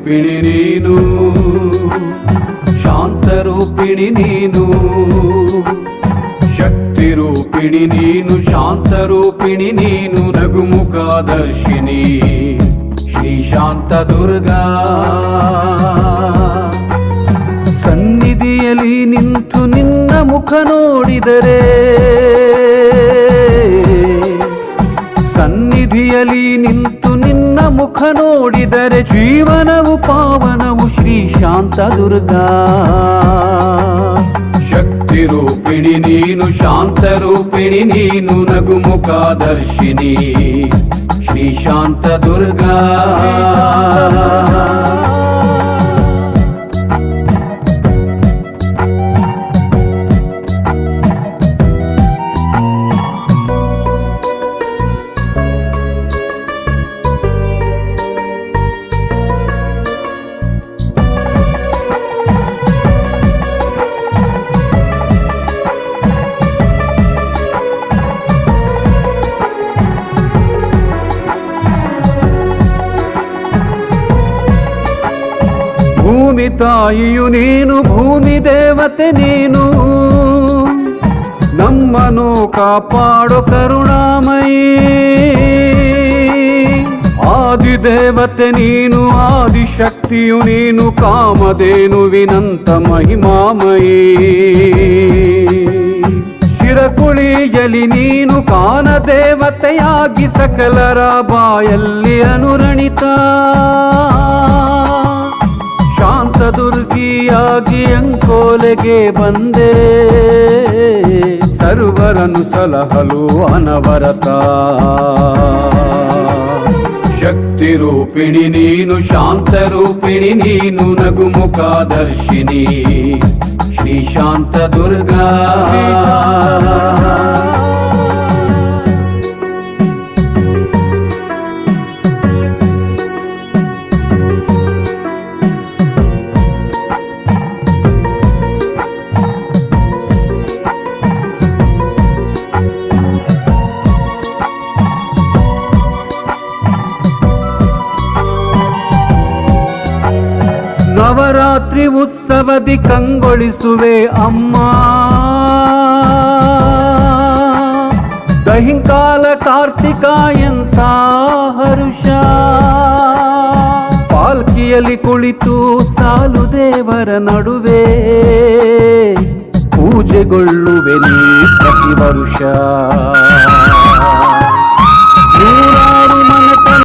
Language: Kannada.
ರೂಪಿಣಿ ನೀನು, ಶಾಂತರೂಪಿಣಿ ನೀನು, ಶಕ್ತಿ ರೂಪಿಣಿ ನೀನು, ಶಾಂತರೂಪಿಣಿ ನೀನು, ನಗುಮುಖದರ್ಶಿನಿ ಶ್ರೀ ಶಾಂತ ದುರ್ಗಾ. ಸನ್ನಿಧಿಯಲ್ಲಿ ನಿಂತು ನಿನ್ನ ಮುಖ ನೋಡಿದರೆ, ಸನ್ನಿಧಿಯಲ್ಲಿ ನಿಂತು ನಿನ್ನ ಮುಖ ನೋಡಿದರೆ ಜೀವನವು ಪಾವನವು ಶ್ರೀ ಶಾಂತ ದುರ್ಗಾ. ಶಕ್ತಿ ರೂಪಿಣಿ ನೀನು, ಶಾಂತ ರೂಪಿಣಿ ನೀನು, ನಗುಮುಖದರ್ಶಿನಿ ಶ್ರೀ ಶಾಂತ ದುರ್ಗಾ. ಭೂಮಿ ತಾಯಿಯು ನೀನು, ಭೂಮಿ ದೇವತೆ ನೀನು, ನಮ್ಮನ್ನು ಕಾಪಾಡೋ ಕರುಣಾಮಯಿ. ಆದಿದೇವತೆ ನೀನು, ಆದಿಶಕ್ತಿಯು ನೀನು, ಕಾಮಧೇನುವಿನಂತ ಮಹಿಮಾಮಯಿ. ಶಿರಕುಳಿಯಲಿ ನೀನು ಕಾನ ದೇವತೆಯಾಗಿ ಸಕಲರ ಬಾಯಲ್ಲಿ ಅನುರಣಿತ. ಶಾಂತ ದುರ್ಗಿಯಾಗಿ ಅಂಕೋಲೆಗೆ ಬಂದೆ, ಸರ್ವರನ್ನು ಸಲಹಲು ಅನವರತ. ಶಕ್ತಿ ರೂಪಿಣಿ ನೀನು, ಶಾಂತ ರೂಪಿಣಿ ನೀನು, ನಗುಮುಖದರ್ಶಿನಿ ಶ್ರೀ ಶಾಂತ ದುರ್ಗಾ. ನವರಾತ್ರಿ ಉತ್ಸವದಿ ಕಂಗೊಳಿಸುವೆ ಅಮ್ಮ, ದಹಿಂಕಾಲ ಕಾರ್ತಿಕ ಎಂಥ ಹರುಷ. ಪಾಲ್ಕಿಯಲ್ಲಿ ಕುಳಿತು ಸಾಲು ದೇವರ ನಡುವೆ ಪೂಜೆಗೊಳ್ಳುವೆ ನೀ ಪ್ರತಿ ವರುಷ.